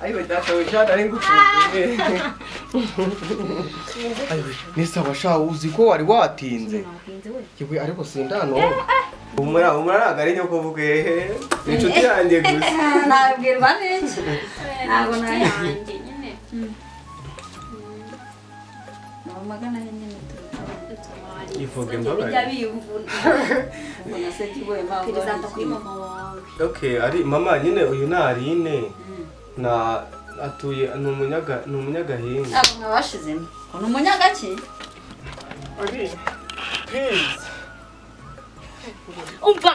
Aiwe data wishana ari ngukumbuye. Aiwe nisa washa uzi ko wari watinze. Yewe ariko sindano. Umura agari nyoko vuge. Inshuti yanjye gusa. Nabwirwa n'iki? Ntabwo nanjye nyine. Magana nyine ivuge mbabare. Okay, ari mama nyine uyu narine na atuye numunyagahinga. Abo mwabashizemo. Ni umunyagaki? Ari. Please. Umva.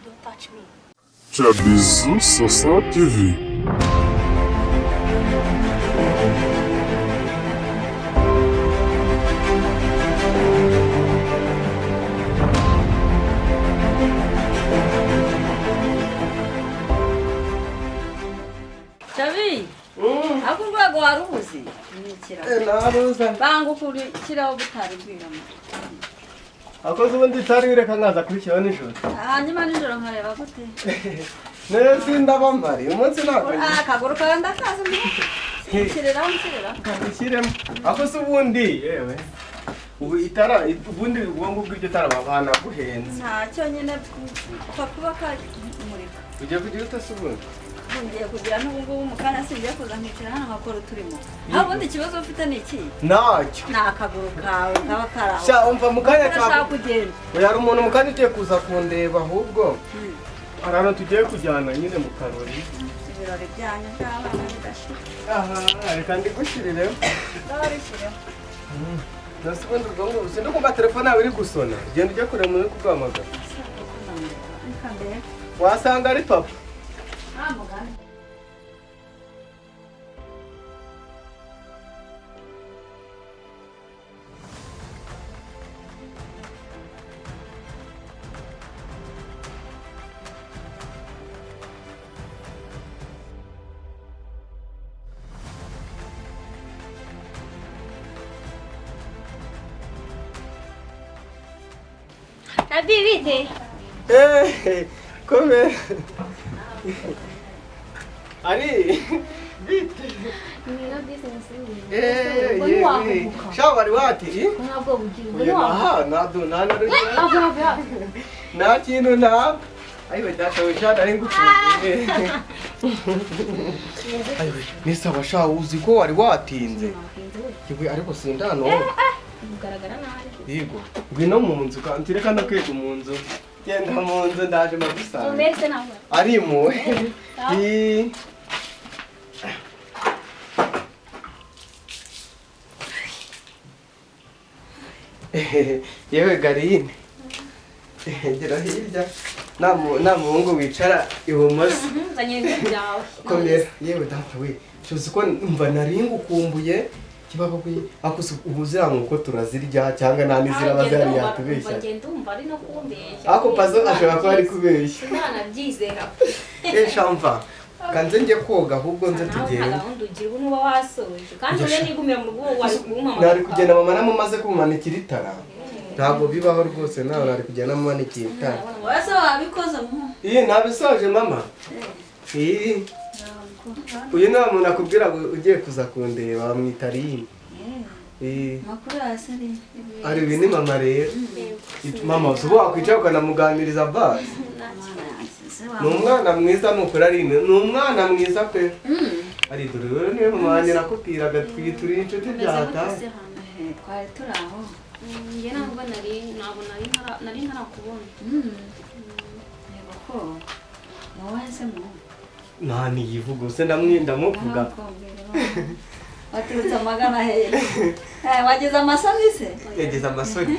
Don't touch me. Atabizi Sasa TV. Chavi. Akurwago waruzi. Naruza. Bangu kurikiraho butaribwiramo. Akoze ubundi tari bireka nkaza kurikiraho nijoro. Hanyuma nijoro nkareba gute? Nese ndabamari umunsi nako. Kaguru kanda kaza mbi. Kirera. Kakishyiremo. Akoze ubundi yewe. Ubu itara ubundi ubwongo bw'iryo tara babana guhenze. Ntacyo nyine kuba umurika. Ugiye kugira utasubunye. Ngiye kugira n'ubwo mukanya singiye kuza nkicira hano nkakora turimo. Abundi ikibazo ufite ni iki? Nacyo. Nakaguru kawe kaba karaho. Sha umva mukanya cyangwa kugenda. Oya umuntu mukanya ugiye kuza kundeba ahubwo. Arano tugiye kujyana nyine mu karori. Ibirori byanyu by'abana bidashira. Aha, reka ndigushirire. Ndabarishire. Nasubundi ubwongo sindukumva telefone yawe iri gusona. Genda ujye kure muri kugamagara. Wasanga ari papa. Abibite. Kubera. Ari bite. Nina business Yewe. Sha bari wati? ntabwo bugira. Aha, nado na kintu na. Aiwe data wishana ari ngukumbuye. Aiwe nisa washa uzi ko wari watinze. Yewe ariko sindano. Mugaragara nabi. Yego. Ngwino mu nzu kandi reka ndakwega mu nzu. Genda mu nzu ndaje magusanga. Umese nawe. Ari mu. Yewe Garine. Gera hirya. Na muhungu wicara ibumoso. Zanye byawe. Komera. Yewe data we. Cyuzi ko umva naringu kumbuye. Kibaba kwi akuse ubuzira nkuko turazirya cyangwa nani zirabazari yatubeshya. Bagenda umva ari no kumbeshya. Ako pazo ashobora kuba ari kubeshya. Nana byizera. Shamva. Kanze ngiye koga ahubwo nze tugende. Ndugira ubu nuba wasoje. Kandi uje nigumira mu rugo wari kumama. Nari kugenda mama namumaze kumanikira itara. Ntabwo bibaho rwose nawe nari kugenda namumanikira itara. Wese wabikoze mu. Nabisoje mama. Uyu ni umuntu akubwira ugiye kuza kundeba bamwita Rine. Makuru asari. Ari ibini mama rero. Mama usubo wakwicara ukanamuganiriza basi. Ni umwana mwiza nukuri Rine. Ni umwana mwiza pe. Ari dore rero niwe mama wanjye nakubwiraga twituri inshuti byata. Twari turaho. Nge ntabwo nari ntarakubona. Yego ko. Waweze mu. Nani yivuga se ndamuvuga. Waturutse amagana he. Wageze amasoni se? Yageze amasoni.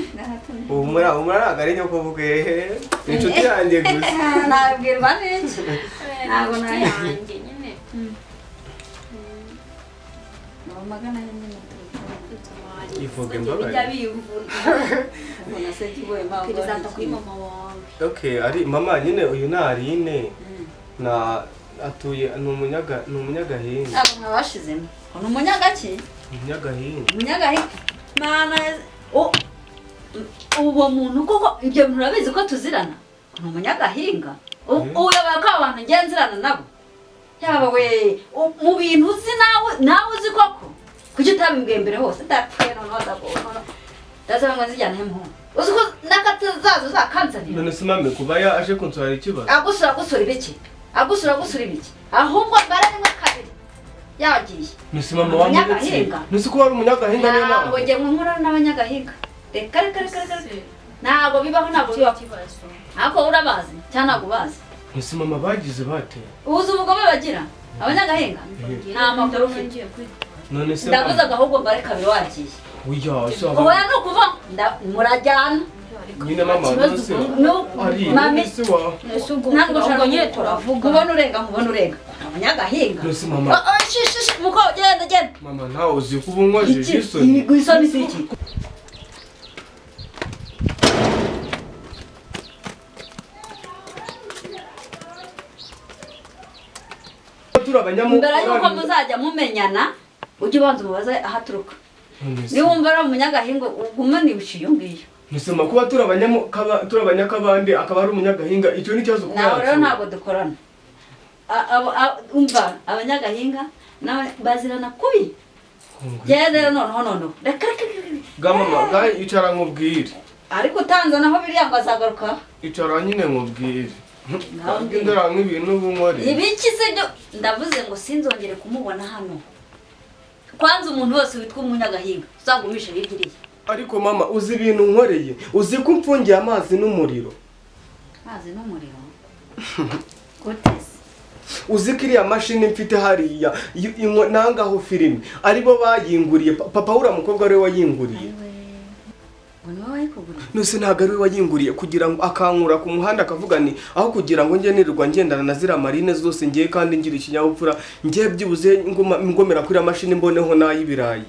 Ubu muri agari nyoko vuge. Inshuti yanjye gusa. Nabwirwa n'iki? Ntabwo nanjye nyine. Magana nyine. Ivuge mbabare. Bijya biyumvuna. Ubona se kiboye mama. Perezida kuri mama wawe. Okay, ari mama nyine uyu narine na atuye numunyagahinga. Abo mwabashizemo. Ni umunyagaki? Umunyagahinga. Mana uwo muntu koko ibyo bintu urabizi ko tuzirana? Ni umunyagahinga. Uyoboye ko abantu ngenzirana nabo. yaba we mu bintu uzi nawe uzi koko kuki utabimbwiye mbere hose ndapfuye none wadagona ndazanga nzijyana he muhungu uzi ko nakatazazo zakanzanira none se mame kuba aje kunsora ikibazo agusura ibiki ahubwo mbara rimwe kabiri yagiye nise mama wamuretse nise ko wari umunyagahinga niyo ntabwo ngiye nkura n'abanyagahinga reka ntabwo bibaho ako urabazi cyangwa ntabwo ubazi nise mama bagize bate ubuze ubugome bagira abanyagahinga nta makuru ufite none se ndavuze ahubwo mbare kabiri wagiye oya no kuva murajyana nyine mama nose ari nise wa ntabwo ushaka nyine turavuga ubona urenga abanyagahinga nose mama shishi muko genda mama ntawe uzi ko ubunywaje isoni isoni siki mbere yuko muzajya mumenyana ujye ubanza umubaze ahaturuka niwumva ari umunyagahinga ugumane ibiciye ngiyo nisema kuba turabanyakabande akaba ari umunyagahinga icyo ni cyazo kuba nawe rero ntabwo dukorana umva abanyagahinga nawe bazirana kubi genda noneho reka mama gahe icara nkubwire ariko utanze naho biriya ngo azagaruka icara nyine nkubwire ndara nk'ibintu bumore ibiki se byo ndavuze ngo sinzongere kumubona hano kwanza umuntu wose witwa umunyagahinga uzagumisha bigiriye ariko mama uzi ibintu nkoreye uzi ko mfungiye amazi n'umuriro gutese uzi ko iriya mashini mfite hariya nangaho filime aribo bayinguriye papa uriya mukobwa ariwe wayinguriye nose ntabwo ariwe wayinguriye kugira ngo akankura ku muhanda akavuga ni aho kugira ngo njye nirirwa ngendana na ziriya marine zose ngiye kandi ngira ikinyabupfura ngiye byibuze ngomera kuri iriya mashini mboneho n'ay'ibirayi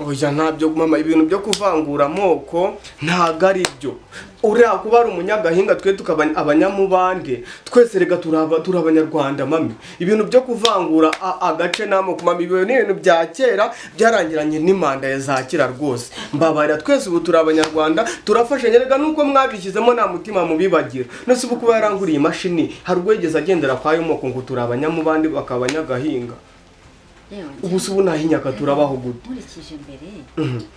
oya ntabyo mama ibintu byo kuvangura amoko ntago ari byo uriya kuba ari umunyagahinga twe tukaba abanyamubande twese rega turi abanyarwanda mami ibintu byo kuvangura agace n'amoko mami ibintu ni ibintu bya kera byarangiranye n'imanda ya za kera rwose mbabarira twese ubu turi abanyarwanda turafashanya rega nuko mwabishyizemo nta mutima mubibagira nose ubu kuba yaranguriye imashini hari urwegeze agendera kwayo moko ngo turi abanyamubande bakaba abanyagahinga ubu se ubu nahinyaka turabaho gute nkurikije mbere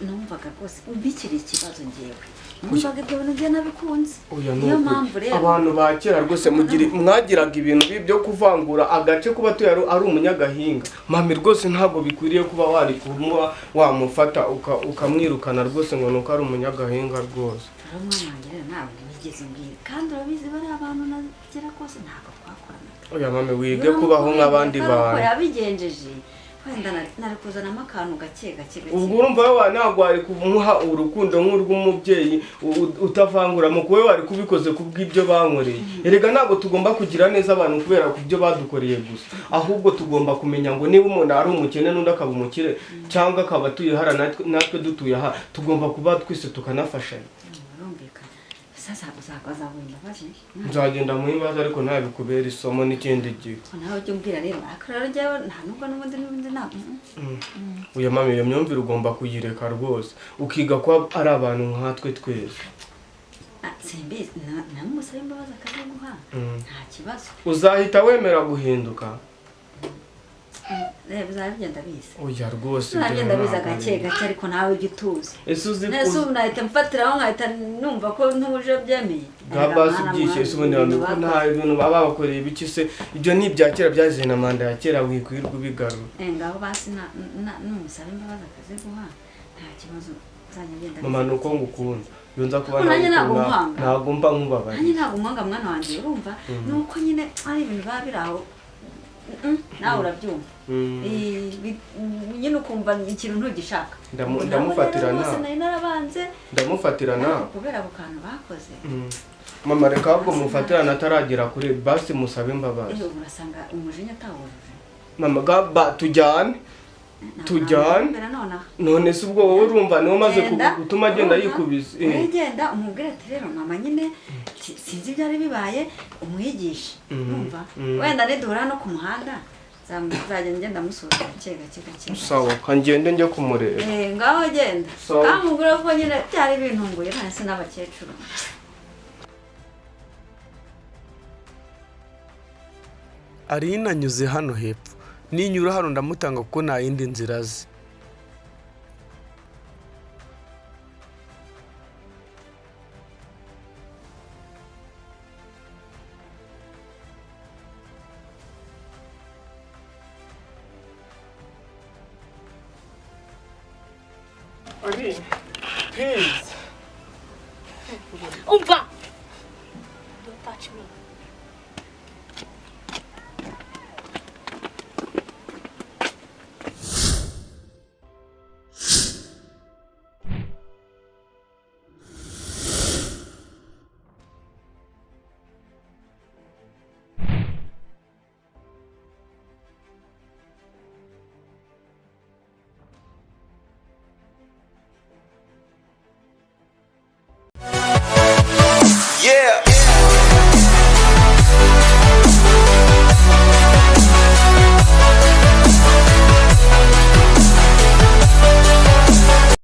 numvaga rwose ubikira ikibazo ngewe numvaga ibyo bintu byo nabikunze niyo mpamvu rero abantu ba kera rwose mwagiraga ibintu byo kuvangura agace kuba ari umunyagahinga mami rwose ntabwo bikwiriye kuba wari kumwa wamufata ukamwirukana rwose ngo nuko ari umunyagahinga rwose umwana wanjye rero nawe nigeze mbwira kandi urabizi bari abantu nagira kose ntabwo twakorana oya mami wige kubaho nk'abandi bantu yabigenjeje wenda nari kuzanamo akantu gake ubwo urumva wowe ntabwo wari kumuha urukundo nk'urw'umubyeyi utavangura mu kuba wari kubikoze kubw'ibyo bankoreye erega ntabwo tugomba kugira neza abantu kubera ku byo badukoreye gusa ahubwo tugomba kumenya ngo niba umuntu ari umukene n'undi akaba umukire cyangwa akaba atuye hara natwe dutuye aha tugomba kuba twese tukanafashanya nzagenda mu bibazo ariko ntabikubera isomo n'ikindi gihe nawe ujye umbwira rero akararo njyewe nta nubwo n'ubundi ntabwo uya mami iyo myumvire ugomba kuyireka rwose ukiga ko ari abantu nkatwe twese simbizi nawe umusaba imbabazi akazaguha nta kibazo uzahita wemera guhinduka bizaba bigenda biza oya rwose bizaba bigenda biza gake ariko nawe ujye utuza ese ubu nahita mfatiraho nkahita numva ko ntuje byemeye basi byishe ese ubundi ko nta bintu baba bakoreye ibiki se ibyo ni ibya kera byazize na manda ya kera wikwirirwa ubigarura ngaho basi n'umusaba imbabazi akaziguha nta kibazo uzajya agenda mama ni uko ngukunda iyo nza kuba ntabwo mba nkubabaye nanjye ntabwo umwanga mwana wanjye urumva ni uko nyine ari ibintu biba biri aho nawe urabyumva nyine ukumva ikintu ntugishaka ndamufatirana kubera ako kantu bakoze mama reka ahubwo mufatirana ataragera kure basi musabe imbabazi urasanga umujinya atawujuje mama tujyane none se ubwo wowe urumva niwe umaze gutuma agenda yikubise genda umubwire ati rero mama nyine sinzi ibyari bibaye umwigisha urumva wenda niduhura no ku muhanda nzajya ngenda musura gake sawa kangende njye kumureba ngaho genda kamubwira ko nyine byari bintunguye none se n'abakecuru ari nanyuze hano hepfo ninyura hano ndamutanga kuko nta yindi nzira azi. Please.